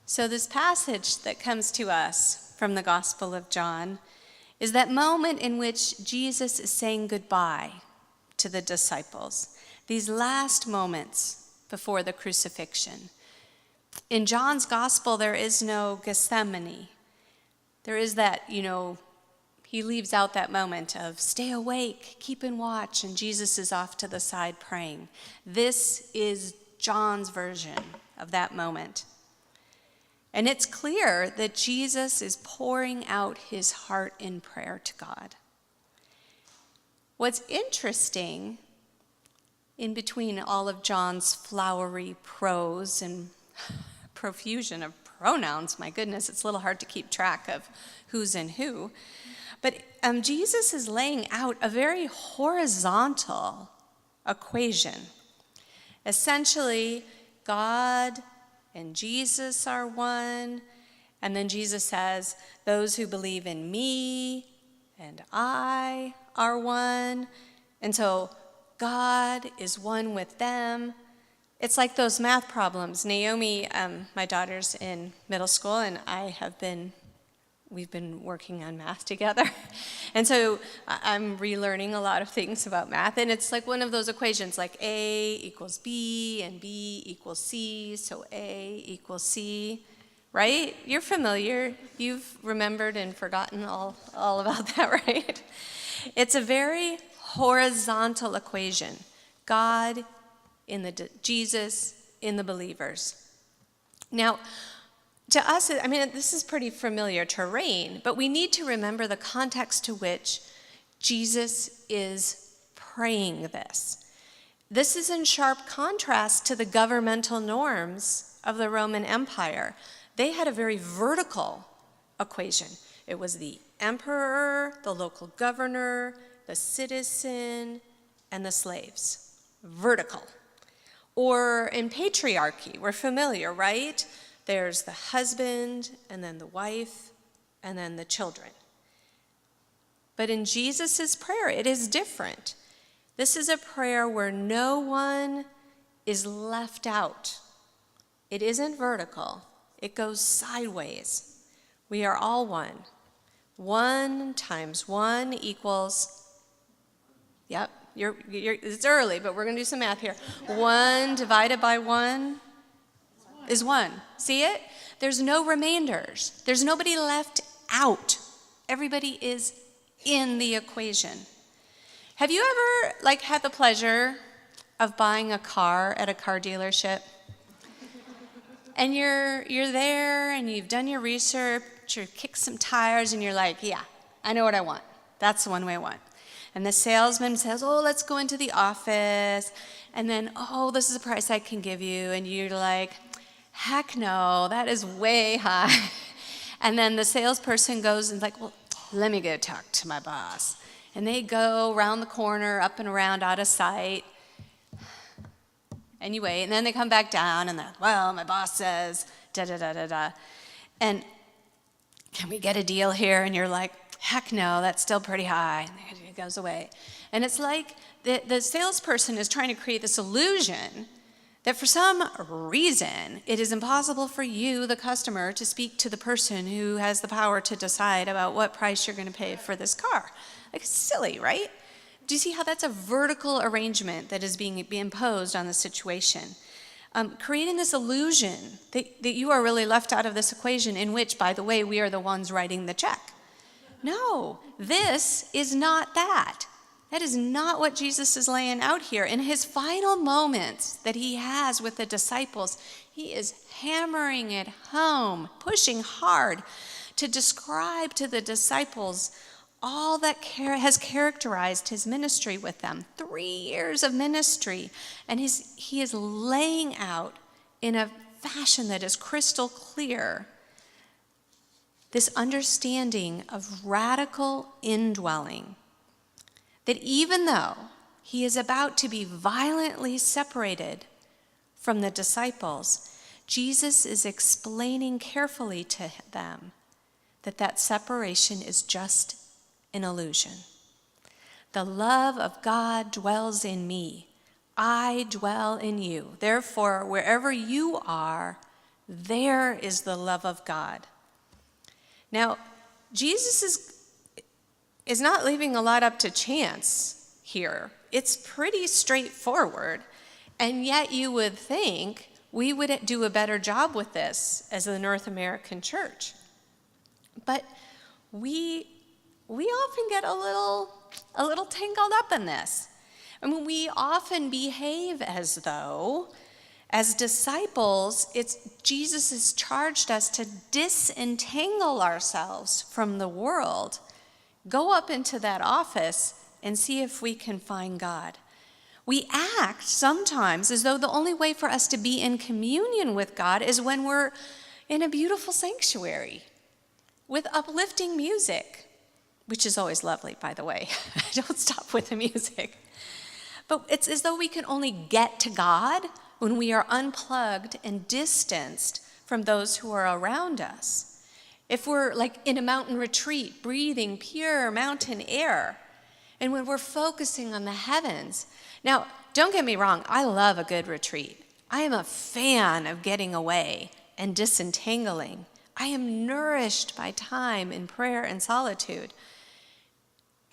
So this passage that comes to us from the Gospel of John is that moment in which Jesus is saying goodbye to the disciples, these last moments before the crucifixion. In John's Gospel, there is no Gethsemane. There is that, he leaves out that moment of stay awake, keep in watch, and Jesus is off to the side praying. This is John's version of that moment. And it's clear that Jesus is pouring out his heart in prayer to God. What's interesting, in between all of John's flowery prose and profusion of pronouns, my goodness, it's a little hard to keep track of who's in who, but Jesus is laying out a very horizontal equation. Essentially, God and Jesus are one, and then Jesus says, those who believe in me and I are one, and so God is one with them. It's like those math problems. Naomi, my daughter's in middle school, and we've been working on math together. And so I'm relearning a lot of things about math, and it's like one of those equations, like A equals B and B equals C, so A equals C, right? You're familiar. You've remembered and forgotten all about that, right? It's a very horizontal equation. God in Jesus in the believers. Now, to us, this is pretty familiar terrain, but we need to remember the context to which Jesus is praying this. This is in sharp contrast to the governmental norms of the Roman Empire. They had a very vertical equation. It was the emperor, the local governor, the citizen, and the slaves. Vertical. Or in patriarchy, we're familiar, right? There's the husband, and then the wife, and then the children. But in Jesus' prayer, it is different. This is a prayer where no one is left out. It isn't vertical. It goes sideways. We are all one. 1 times 1 equals, it's early, but we're going to do some math here. 1 divided by 1 is 1. See it? There's no remainders. There's nobody left out. Everybody is in the equation. Have you ever had the pleasure of buying a car at a car dealership? And you're there and you've done your research, you've kicked some tires, and you're like, yeah, I know what I want. That's the one way I want. And the salesman says, let's go into the office. And then, this is the price I can give you. And you're like, heck no, that is way high. And then the salesperson goes and like, well, let me go talk to my boss. And they go around the corner, up and around, out of sight. And you wait, and then they come back down, and they're, well, my boss says, da-da-da-da-da. And can we get a deal here? And you're like, heck no, that's still pretty high. And it goes away. And it's like the salesperson is trying to create this illusion that for some reason it is impossible for you, the customer, to speak to the person who has the power to decide about what price you're going to pay for this car. Like, it's silly, right? Do you see how that's a vertical arrangement that is being imposed on the situation? Creating this illusion that you are really left out of this equation, in which, by the way, we are the ones writing the check. No, this is not that. That is not what Jesus is laying out here. In his final moments that he has with the disciples, he is hammering it home, pushing hard to describe to the disciples all that has characterized his ministry with them. 3 years of ministry. And he is laying out in a fashion that is crystal clear this understanding of radical indwelling. That even though he is about to be violently separated from the disciples, Jesus is explaining carefully to them that separation is just an illusion. The love of God dwells in me. I dwell in you. Therefore, wherever you are, There is the love of God. Now, Jesus is not leaving a lot up to chance here. It's pretty straightforward. And yet you would think we would do a better job with this as the North American church. But we often get a little tangled up in this. I mean, we often behave as though, as disciples, Jesus has charged us to disentangle ourselves from the world, go up into that office and see if we can find God. We act sometimes as though the only way for us to be in communion with God is when we're in a beautiful sanctuary with uplifting music, which is always lovely, by the way. Don't stop with the music. But it's as though we can only get to God when we are unplugged and distanced from those who are around us. If we're like in a mountain retreat, breathing pure mountain air, and when we're focusing on the heavens. Now, don't get me wrong, I love a good retreat. I am a fan of getting away and disentangling. I am nourished by time in prayer and solitude.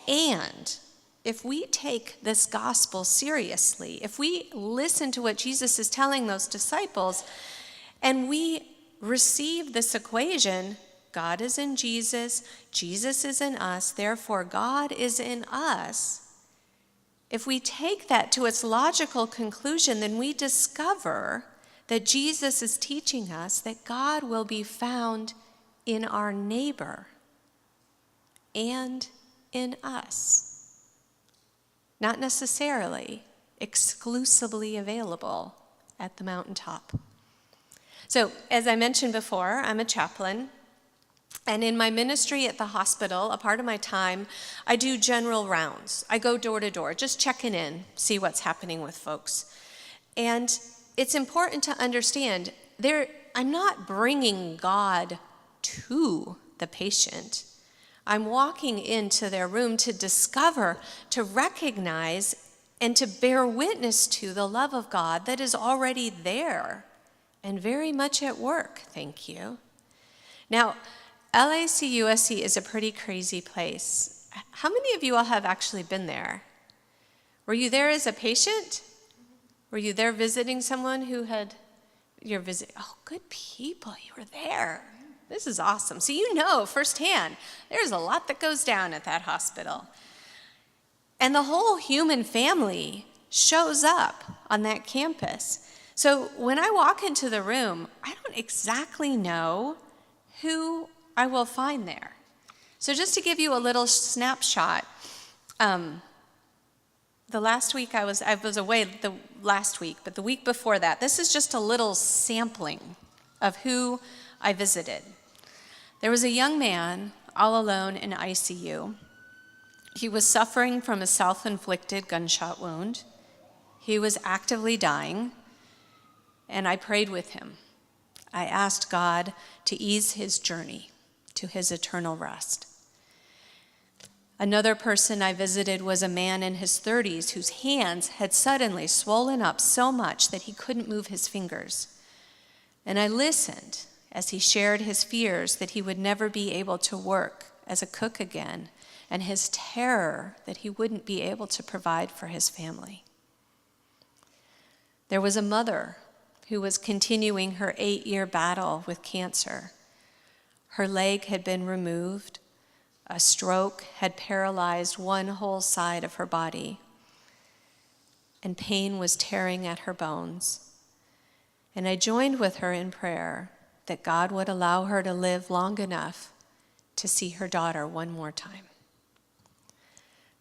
And if we take this gospel seriously, if we listen to what Jesus is telling those disciples, and we receive this equation, God is in Jesus, Jesus is in us, therefore God is in us. If we take that to its logical conclusion, then we discover that Jesus is teaching us that God will be found in our neighbor and in us. Not necessarily exclusively available at the mountaintop. So, as I mentioned before, I'm a chaplain. And in my ministry at the hospital, a part of my time, I do general rounds. I go door to door, just checking in, see what's happening with folks. And it's important to understand, I'm not bringing God to the patient. I'm walking into their room to discover, to recognize, and to bear witness to the love of God that is already there and very much at work, thank you. Now, LACUSC is a pretty crazy place. How many of you all have actually been there? Were you there as a patient? Were you there visiting someone who had your visit? Oh, good people, you were there. This is awesome. So you know firsthand, there's a lot that goes down at that hospital. And the whole human family shows up on that campus. So when I walk into the room, I don't exactly know who I will find there. So just to give you a little snapshot, the last week I was away the last week, but the week before that, this is just a little sampling of who I visited. There was a young man all alone in ICU. He was suffering from a self-inflicted gunshot wound. He was actively dying, and I prayed with him. I asked God to ease his journey to his eternal rest. Another person I visited was a man in his 30s whose hands had suddenly swollen up so much that he couldn't move his fingers. And I listened as he shared his fears that he would never be able to work as a cook again, and his terror that he wouldn't be able to provide for his family. There was a mother who was continuing her 8-year battle with cancer. Her leg had been removed. A stroke had paralyzed one whole side of her body, and pain was tearing at her bones. And I joined with her in prayer that God would allow her to live long enough to see her daughter one more time.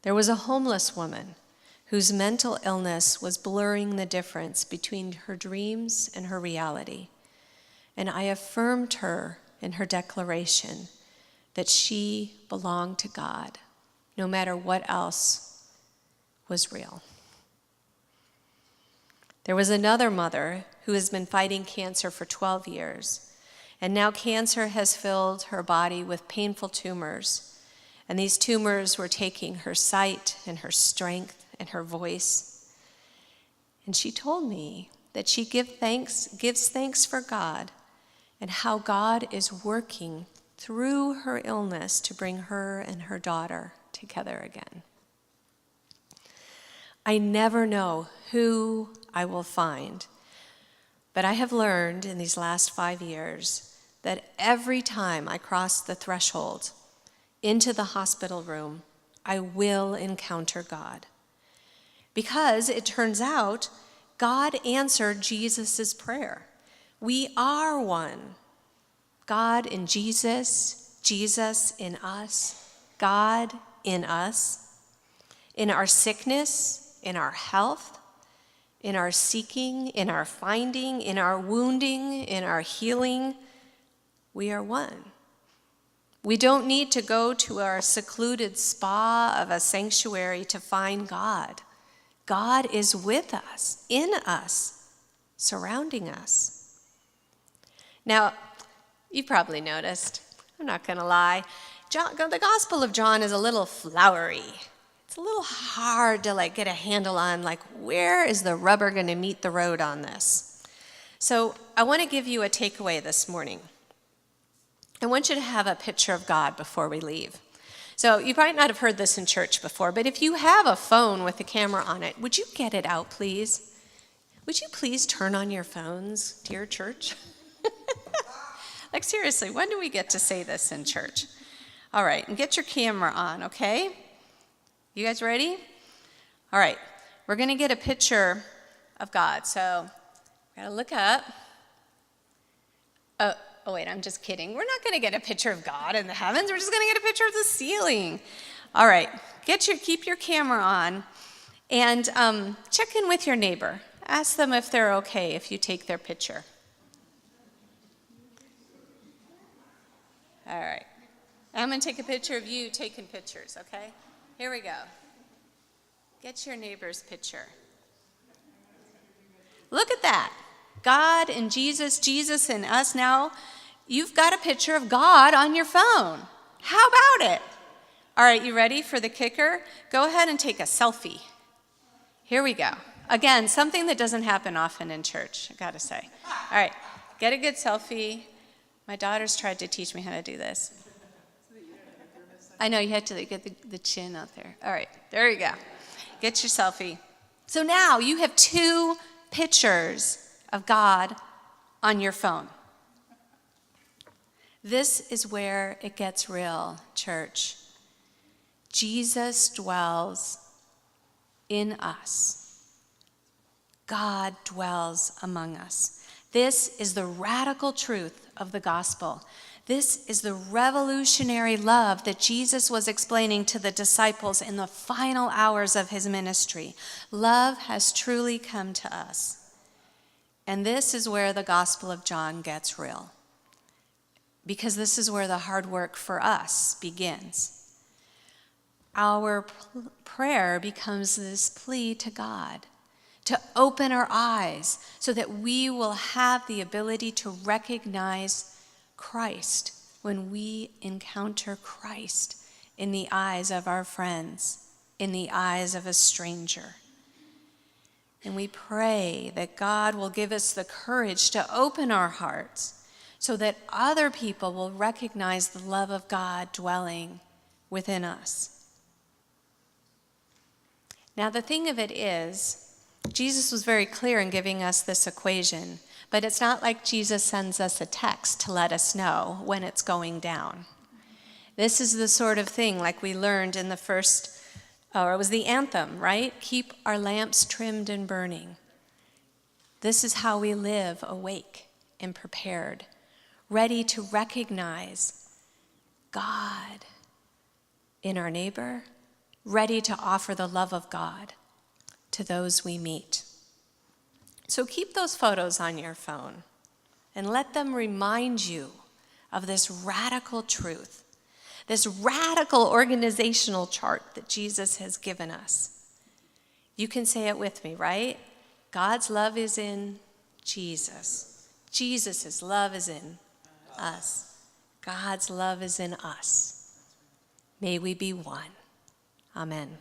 There was a homeless woman whose mental illness was blurring the difference between her dreams and her reality. And I affirmed her in her declaration that she belonged to God, no matter what else was real. There was another mother who has been fighting cancer for 12 years, and now cancer has filled her body with painful tumors, and these tumors were taking her sight and her strength and her voice. And she told me that she gives thanks for God and how God is working through her illness to bring her and her daughter together again. I never know who I will find, but I have learned in these last 5 years that every time I cross the threshold into the hospital room, I will encounter God. Because it turns out God answered Jesus' prayer. We are one. God in Jesus, Jesus in us, God in us. In our sickness, in our health, in our seeking, in our finding, in our wounding, in our healing, we are one. We don't need to go to our secluded spa of a sanctuary to find God. God is with us, in us, surrounding us. Now, you probably noticed, I'm not going to lie, the Gospel of John is a little flowery. It's a little hard to get a handle on, where is the rubber going to meet the road on this? So I want to give you a takeaway this morning. I want you to have a picture of God before we leave. So you might not have heard this in church before, but if you have a phone with a camera on it, would you get it out, please? Would you please turn on your phones, dear church? Seriously, when do we get to say this in church? All right, and get your camera on, okay? You guys ready? All right, we're going to get a picture of God. So, got to look up. Oh, wait, I'm just kidding. We're not going to get a picture of God in the heavens. We're just going to get a picture of the ceiling. All right, keep your camera on, and check in with your neighbor. Ask them if they're okay if you take their picture. All right, I'm going to take a picture of you taking pictures, okay? Here we go. Get your neighbor's picture. Look at that. God and Jesus, Jesus and us. Now, you've got a picture of God on your phone. How about it? All right, you ready for the kicker? Go ahead and take a selfie. Here we go. Again, something that doesn't happen often in church, I gotta say. All right, get a good selfie. My daughter's tried to teach me how to do this. I know, you had to get the chin out there. All right, there you go. Get your selfie. So now you have 2 pictures of God on your phone. This is where it gets real, church. Jesus dwells in us. God dwells among us. This is the radical truth of the gospel. This is the revolutionary love that Jesus was explaining to the disciples in the final hours of his ministry. Love has truly come to us. And this is where the Gospel of John gets real. Because this is where the hard work for us begins. Our prayer becomes this plea to God to open our eyes so that we will have the ability to recognize Christ when we encounter Christ in the eyes of our friends, in the eyes of a stranger. And we pray that God will give us the courage to open our hearts so that other people will recognize the love of God dwelling within us. Now, the thing of it is, Jesus was very clear in giving us this equation, but it's not like Jesus sends us a text to let us know when it's going down. This is the sort of thing like we learned in the first, it was the anthem, right? Keep our lamps trimmed and burning. This is how we live awake and prepared, ready to recognize God in our neighbor, ready to offer the love of God to those we meet. So keep those photos on your phone and let them remind you of this radical truth, this radical organizational chart that Jesus has given us. You can say it with me, right? God's love is in Jesus. Jesus' love is in us. God's love is in us. May we be one. Amen.